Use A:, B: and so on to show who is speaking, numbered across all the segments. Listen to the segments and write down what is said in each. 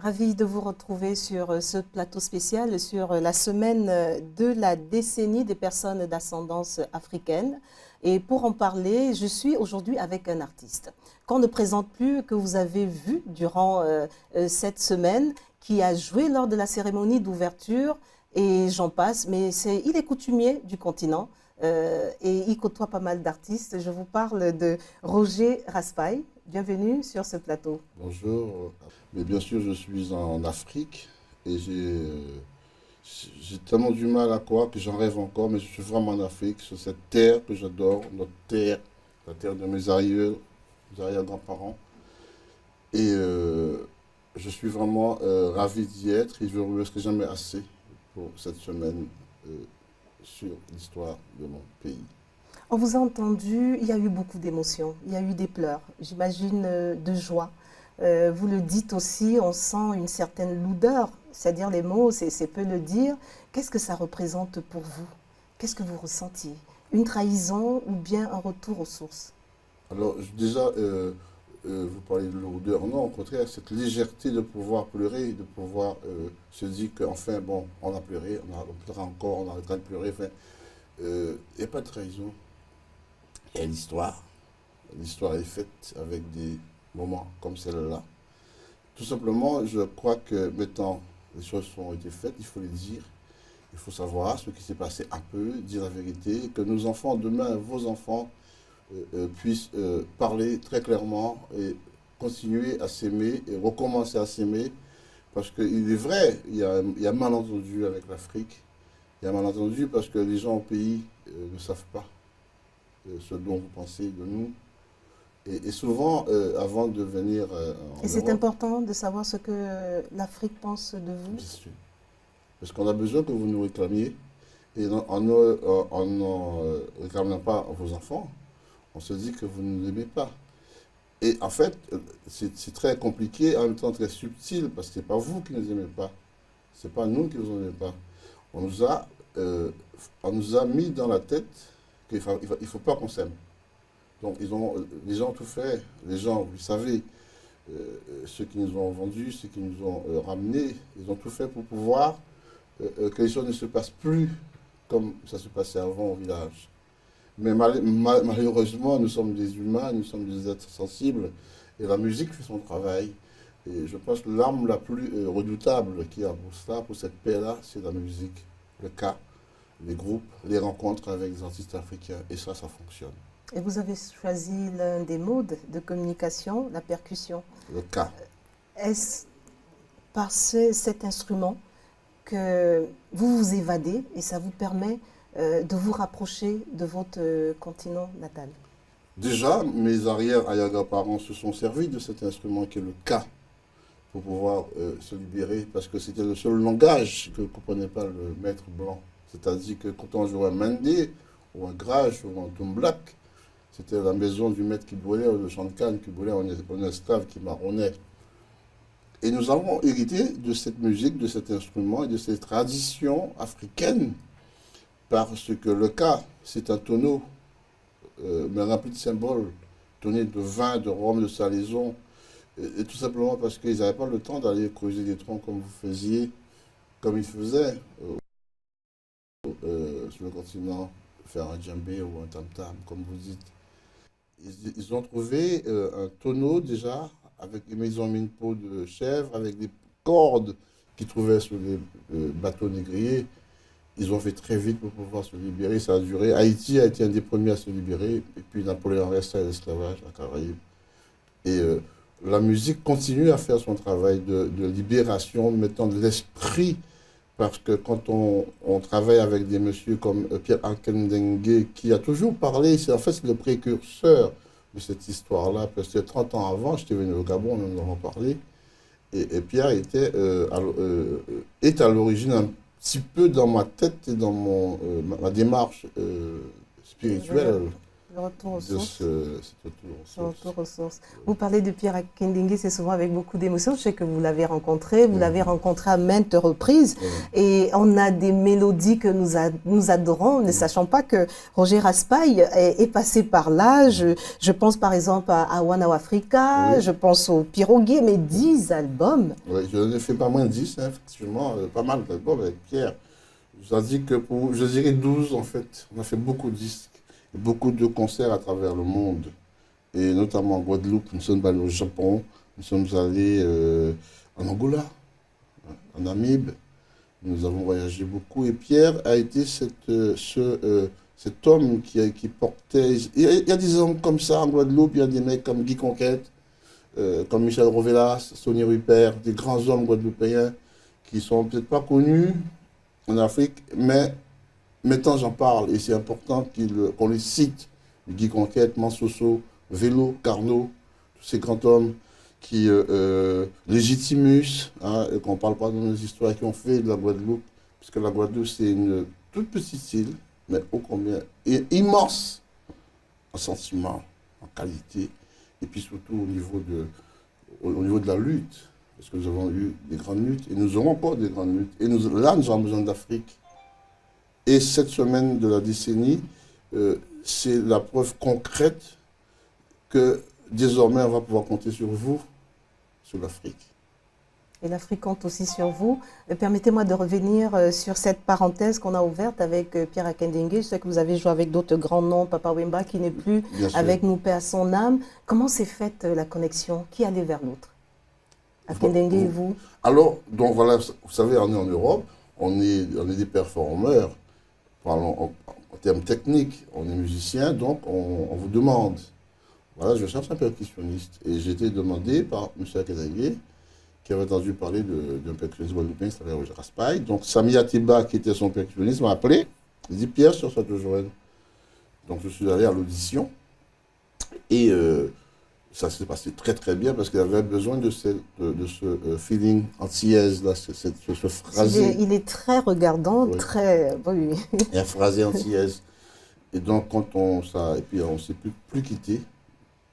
A: Ravie de vous retrouver sur ce plateau spécial sur la semaine de la décennie des personnes d'ascendance africaine. Et pour en parler, je suis aujourd'hui avec un artiste qu'on ne présente plus, que vous avez vu durant cette semaine, qui a joué lors de la cérémonie d'ouverture et j'en passe, mais il est coutumier du continent et il côtoie pas mal d'artistes. Je vous parle de Roger Raspail. Bienvenue sur ce plateau.
B: Bonjour, mais bien sûr je suis en Afrique et j'ai tellement du mal à croire que j'en rêve encore, mais je suis vraiment en Afrique, sur cette terre que j'adore, notre terre, la terre de mes arrière-grands-parents. Et je suis vraiment ravi d'y être et je ne remercierai jamais assez pour cette semaine euh, sur l'histoire de mon pays.
A: On vous a entendu, il y a eu beaucoup d'émotions, il y a eu des pleurs, j'imagine de joie. Vous le dites aussi, on sent une certaine lourdeur, c'est-à-dire les mots, c'est peu le dire. Qu'est-ce que ça représente pour vous? Qu'est-ce que vous ressentiez? Une trahison ou bien un retour aux sources?
B: Alors déjà, vous parlez de lourdeur, non, au contraire, cette légèreté de pouvoir pleurer, de pouvoir se dire qu'enfin, bon, on a pleuré, on pleurera encore, on arrêtera de pleurer, enfin, il n'y a pas de trahison. Il y a l'histoire. L'histoire est faite avec des moments comme celle-là. Tout simplement, je crois que maintenant les choses ont été faites, il faut les dire. Il faut savoir ce qui s'est passé un peu, dire la vérité, que nos enfants, demain, vos enfants, puissent parler très clairement et continuer à s'aimer et recommencer à s'aimer. Parce qu'il est vrai, il y a malentendu avec l'Afrique. Il y a malentendu parce que les gens au pays ne savent pas ce dont vous pensez de nous. Et souvent, avant de venir
A: Et
B: en
A: c'est
B: Europe,
A: important de savoir ce que l'Afrique pense de vous.
B: bien sûr, parce qu'on a besoin que vous nous réclamiez, et en n'en réclamant pas vos enfants, on se dit que vous ne nous aimez pas. Et en fait, c'est très compliqué, en même temps très subtil, parce que ce n'est pas vous qui ne nous aimez pas, ce n'est pas nous qui ne vous aimez pas. On nous a, euh, on nous a mis dans la tête qu'il ne faut pas qu'on s'aime. Donc les gens ont tout fait, les gens, vous savez, ceux qui nous ont vendus, ceux qui nous ont ramenés, ils ont tout fait pour pouvoir que les choses ne se passent plus comme ça se passait avant au village. Mais malheureusement, nous sommes des humains, nous sommes des êtres sensibles, et la musique fait son travail. Et je pense que l'arme la plus redoutable qu'il y a pour cela, pour cette paix-là, c'est la musique, le cas, les groupes, les rencontres avec des artistes africains, et ça fonctionne.
A: Et vous avez choisi l'un des modes de communication, la percussion.
B: Le cas.
A: Est-ce par cet instrument que vous vous évadez et ça vous permet de vous rapprocher de votre continent natal?
B: Déjà, mes arrière-grands-parents se sont servis de cet instrument qui est le ka pour pouvoir se libérer parce que c'était le seul langage que ne comprenait pas le maître blanc. C'est-à-dire que quand on jouait un mandé ou un grage ou un tumblak, c'était la maison du maître qui brûlait, ou le champ de canne qui brûlait, un esclave qui marronnait. Et nous avons hérité de cette musique, de cet instrument et de ces traditions africaines parce que le ka, c'est un tonneau mais rempli de symboles, donné de vin, de rhum, de salaison, et tout simplement parce qu'ils n'avaient pas le temps d'aller creuser des troncs comme vous faisiez, comme ils faisaient sur le continent, faire un djembé ou un tam-tam, comme vous dites. Ils ont trouvé un tonneau déjà, mais ils ont mis une peau de chèvre avec des cordes qu'ils trouvaient sur les bateaux négriers. Ils ont fait très vite pour pouvoir se libérer. Ça a duré. Haïti a été un des premiers à se libérer. Et puis Napoléon reste à l'esclavage, à Caraïbes. Et la musique continue à faire son travail de libération, mettant de l'esprit. Parce que quand on travaille avec des messieurs comme Pierre Akendengue, qui a toujours parlé, en fait c'est le précurseur de cette histoire-là. Parce que 30 ans avant, j'étais venu au Gabon, nous en avons parlé. Et Pierre est à l'origine un petit peu dans ma tête et dans ma démarche spirituelle.
A: Le retour aux
B: de
A: sources.
B: cet retour aux
A: Le
B: sources.
A: retour aux sources. Vous parlez de Pierre Akindingi, c'est souvent avec beaucoup d'émotion. Je sais que vous l'avez rencontré, vous l'avez rencontré à maintes reprises. Et on a des mélodies que nous adorons, ne sachant pas que Roger Raspail est passé par là. Je pense par exemple à One Hour Africa,
B: Oui.
A: je pense au Piroguier, mais 10 albums.
B: Oui, je n'ai fait pas moins de 10, hein, effectivement, pas mal d'albums avec Pierre. Je dirais 12 en fait. On a fait beaucoup de disques, beaucoup de concerts à travers le monde. Et notamment en Guadeloupe, nous sommes allés au Japon, nous sommes allés en Angola, en Namibie. Nous avons voyagé beaucoup. Et Pierre a été cet homme qui portait... Il y a des hommes comme ça en Guadeloupe, il y a des mecs comme Guy Conquête, comme Michel Rovellas, Sonny Rupert, des grands hommes guadeloupéens qui sont peut-être pas connus en Afrique, mais maintenant j'en parle et c'est important qu'on les cite. Guy Conquête, Mansoso, Vélo, Carnot, tous ces grands hommes Légitimus, hein, qu'on ne parle pas de nos histoires qui ont fait de la Guadeloupe, puisque la Guadeloupe c'est une toute petite île, mais ô combien immense en sentiment, en qualité, et puis surtout au niveau de la lutte, parce que nous avons eu des grandes luttes, et nous aurons encore des grandes luttes, et là nous avons besoin d'Afrique. Et cette semaine de la décennie, c'est la preuve concrète que désormais on va pouvoir compter sur vous, sur l'Afrique.
A: Et l'Afrique compte aussi sur vous. Permettez-moi de revenir sur cette parenthèse qu'on a ouverte avec Pierre Akindingi. Je sais que vous avez joué avec d'autres grands noms, Papa Wemba qui n'est plus avec nous, paix à son âme. Comment s'est faite la connexion? Qui allait vers l'autre? Akindingi et vous?
B: Alors, donc voilà, vous savez, on est en Europe, on est des performeurs, parlons en termes techniques, on est musicien, donc on vous demande. Voilà, je cherche un percussionniste. Et j'ai été demandé par M. Akindingi, qui avait entendu parler d'un percussionniste guadeloupéen qui s'appelait Roger Raspail. Donc Sami Atiba, qui était son percussionniste, m'a appelé. Il dit Pierre, sur ça te joindre. Donc je suis allé à l'audition. Et ça s'est passé très très bien parce qu'il avait besoin de ce feeling antillaise, là, ce phrasé.
A: Il est très regardant,
B: Oui.
A: très. Oui.
B: Et un phrasé antillaise. Et donc quand on ne s'est plus quitté.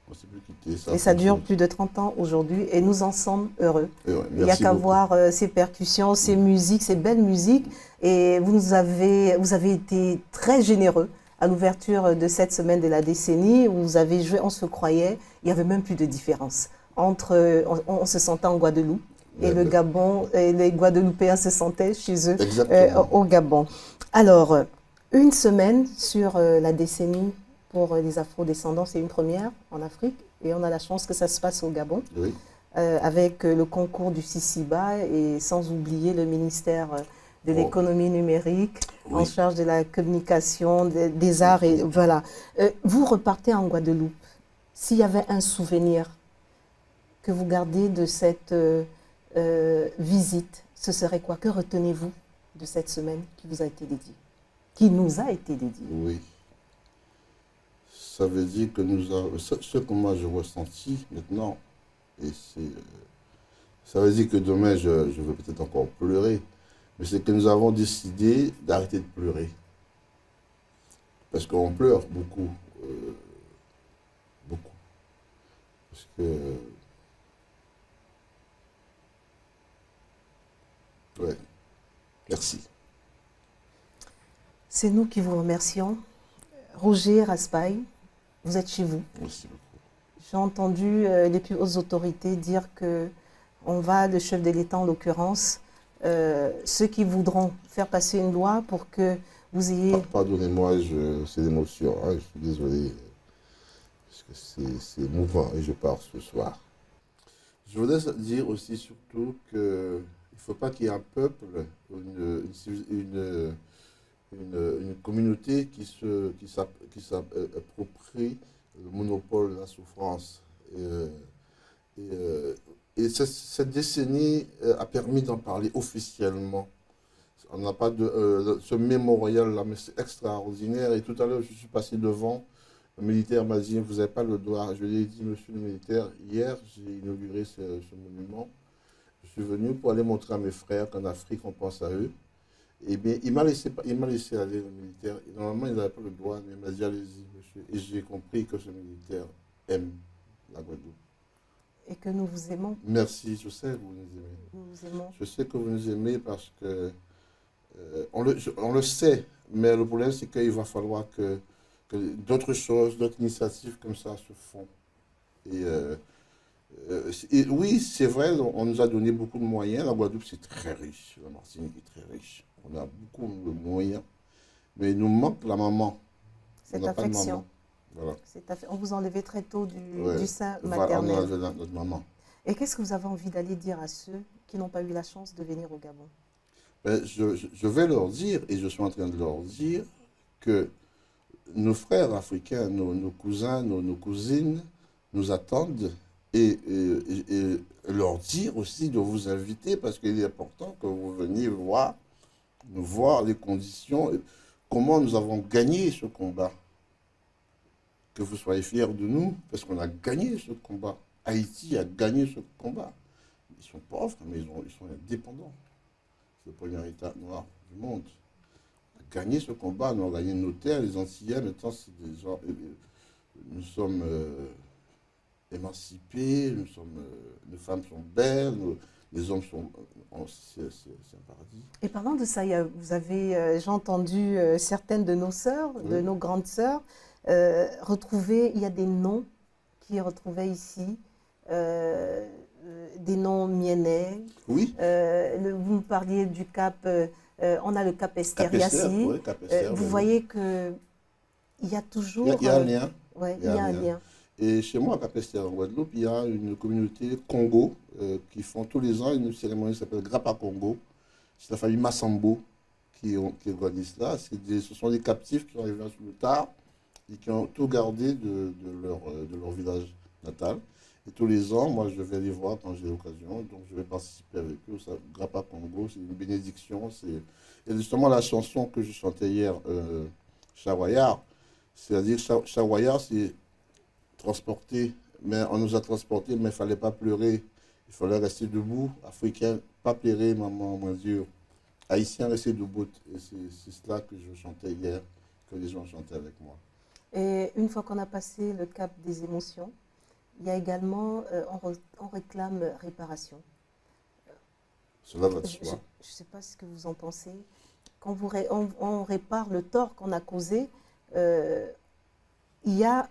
B: On s'est plus quitté.
A: Et ça dure plus de 30 ans aujourd'hui et nous en sommes heureux.
B: Ouais,
A: il n'y a qu'à voir ces percussions, ces musiques, ces belles musiques. Et vous avez été très généreux à l'ouverture de cette semaine de la décennie où vous avez joué On se croyait. Il n'y avait même plus de différence entre on se sentait en Guadeloupe et le Gabon, et les Guadeloupéens se sentaient chez eux au Gabon. Alors, une semaine sur la décennie pour les afro-descendants, c'est une première en Afrique et on a la chance que ça se passe au Gabon,
B: oui.
A: Avec le concours du CICIBA et sans oublier le ministère de l'économie numérique en charge de la communication, des arts et voilà. Vous repartez en Guadeloupe. S'il y avait un souvenir que vous gardez de cette visite, ce serait quoi? Que retenez-vous de cette semaine qui vous a été dédiée, qui nous a été dédiée?
B: Oui. Ça veut dire que ce que moi je ressentis maintenant, et ça veut dire que demain je vais peut-être encore pleurer, mais c'est que nous avons décidé d'arrêter de pleurer. Parce qu'on pleure beaucoup. Beaucoup. Parce que... Ouais. Merci.
A: C'est nous qui vous remercions. Roger Raspail, vous êtes chez vous.
B: Merci beaucoup.
A: J'ai entendu les plus hautes autorités dire que le chef de l'État en l'occurrence, ceux qui voudront faire passer une loi pour que vous ayez...
B: Pardonnez-moi, c'est l'émotion, hein, je suis désolé, parce que c'est émouvant et je pars ce soir. Je voudrais dire aussi surtout qu'il ne faut pas qu'il y ait un peuple, une communauté qui s'approprie le monopole de la souffrance. Et cette décennie a permis d'en parler officiellement. On n'a pas ce mémorial-là, mais c'est extraordinaire. Et tout à l'heure, je suis passé devant, le militaire m'a dit, vous n'avez pas le droit. Je lui ai dit, monsieur le militaire, hier, j'ai inauguré ce monument. Je suis venu pour aller montrer à mes frères qu'en Afrique, on pense à eux. Et bien, il m'a laissé aller, le militaire. Et normalement, il n'avait pas le droit, mais il m'a dit, allez-y, monsieur. Et j'ai compris que ce militaire aime la Guadeloupe.
A: Et que nous vous aimons.
B: Merci, je sais que vous nous aimez.
A: Nous vous aimons.
B: Je sais que vous nous aimez parce que on le sait, mais le problème c'est qu'il va falloir que d'autres choses, d'autres initiatives comme ça se font. Et oui, c'est vrai, on nous a donné beaucoup de moyens. La Guadeloupe, c'est très riche. La Martinique est très riche. On a beaucoup de moyens. Mais il nous manque la maman.
A: Cette
B: on n'a pas de
A: affection.
B: maman. Voilà.
A: On vous enlevait très tôt
B: Ouais.
A: du sein
B: Voilà,
A: maternel.
B: on a enlevé notre maman.
A: Et qu'est-ce que vous avez envie d'aller dire à ceux qui n'ont pas eu la chance de venir au Gabon?
B: Ben, je vais leur dire, et je suis en train de leur dire, que nos frères africains, nos cousins, nos cousines nous attendent et leur dire aussi de vous inviter parce qu'il est important que vous veniez voir les conditions, comment nous avons gagné ce combat. Que vous soyez fiers de nous parce qu'on a gagné ce combat. Haïti a gagné ce combat. Ils sont pauvres, mais ils sont indépendants. C'est le premier État noir du monde. On a gagné ce combat, nous avons gagné nos terres, les Antillais, maintenant c'est des gens. Nous sommes émancipés, les femmes sont belles, les hommes sont. C'est un paradis.
A: Et parlant de ça, vous avez, j'ai entendu certaines de nos sœurs, de nos grandes sœurs, retrouver, il y a des noms qui est retrouvé ici, des noms miennais.
B: Oui.
A: Vous me parliez du cap, on a le cap Esteriassi.
B: Oui, Cap Esther,
A: vous voyez qu'il y a toujours...
B: Il y a un lien.
A: Ouais, il y a un lien.
B: Et chez moi, à Cap Esther, en Guadeloupe, il y a une communauté Congo qui font tous les ans une cérémonie qui s'appelle Grappa Congo. C'est la famille Massambo qui organise cela. Ce sont des captifs qui sont arrivés sur le tard et qui ont tout gardé de leur village natal. Et tous les ans, moi, je vais les voir quand j'ai l'occasion. Donc, je vais participer avec eux. Ça, Grappa Congo, c'est une bénédiction. Et justement, la chanson que je chantais hier, Chawayar, c'est-à-dire Chawayar, c'est transporter. Mais on nous a transportés, mais il ne fallait pas pleurer. Il fallait rester debout. Africain, pas pleurer, maman, mon Dieu. Haïtien, rester debout. Et c'est cela que je chantais hier, que les gens chantaient avec moi.
A: Et une fois qu'on a passé le cap des émotions, il y a également, on réclame réparation.
B: Cela va de soi.
A: Je ne sais pas ce que vous en pensez. Quand on répare le tort qu'on a causé, il y a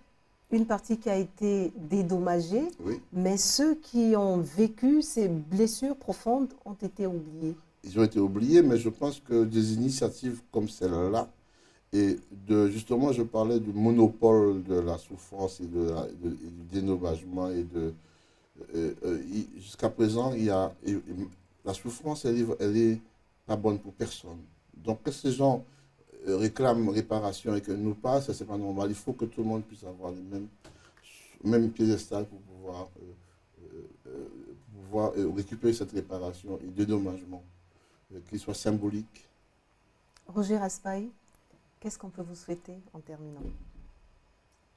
A: une partie qui a été dédommagée,
B: Oui.
A: mais ceux qui ont vécu ces blessures profondes ont été oubliés.
B: Ils ont été oubliés, mais je pense que des initiatives comme celle-là, et justement, je parlais du monopole de la souffrance et du dédommagement. Jusqu'à présent, la souffrance, elle est pas bonne pour personne. Donc, que ces gens réclament réparation et que nous pas, ça, c'est pas normal. Il faut que tout le monde puisse avoir les mêmes piédestals pour pouvoir récupérer cette réparation et dédommagement, qu'il soit symbolique.
A: Roger Raspail, qu'est-ce qu'on peut vous souhaiter en terminant?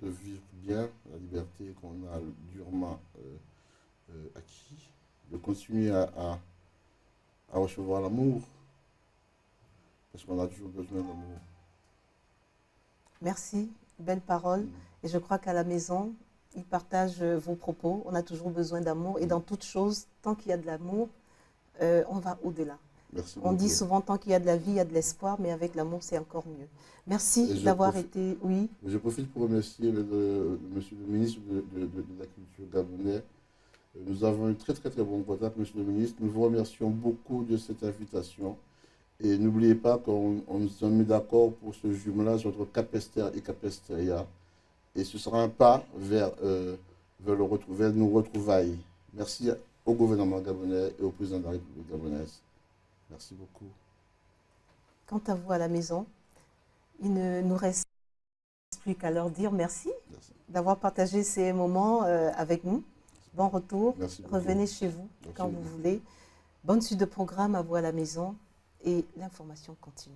B: De vivre bien la liberté qu'on a durement acquis, de continuer à recevoir l'amour, parce qu'on a toujours besoin d'amour.
A: Merci, belle parole. Et je crois qu'à la maison, ils partagent vos propos. On a toujours besoin d'amour. Et dans toute chose, tant qu'il y a de l'amour, on va au-delà.
B: Merci
A: On
B: beaucoup.
A: dit souvent, tant qu'il y a de la vie, il y a de l'espoir, mais avec l'amour, c'est encore mieux. Merci d'avoir été... Oui.
B: Je profite pour remercier monsieur le ministre de la Culture gabonais. Nous avons un très bon contact, monsieur le ministre. Nous vous remercions beaucoup de cette invitation. Et n'oubliez pas qu'on nous a mis d'accord pour ce jumelage entre Cap Esther et Cap Esteria. Et ce sera un pas vers nos retrouvailles. Merci au gouvernement gabonais et au président de la République gabonaise. Merci beaucoup.
A: Quant à vous à la maison, il ne nous reste plus qu'à leur dire merci d'avoir partagé ces moments avec nous. Bon retour.
B: Merci beaucoup.
A: Revenez chez vous quand vous voulez. Bonne suite de programme à vous à la maison et l'information continue.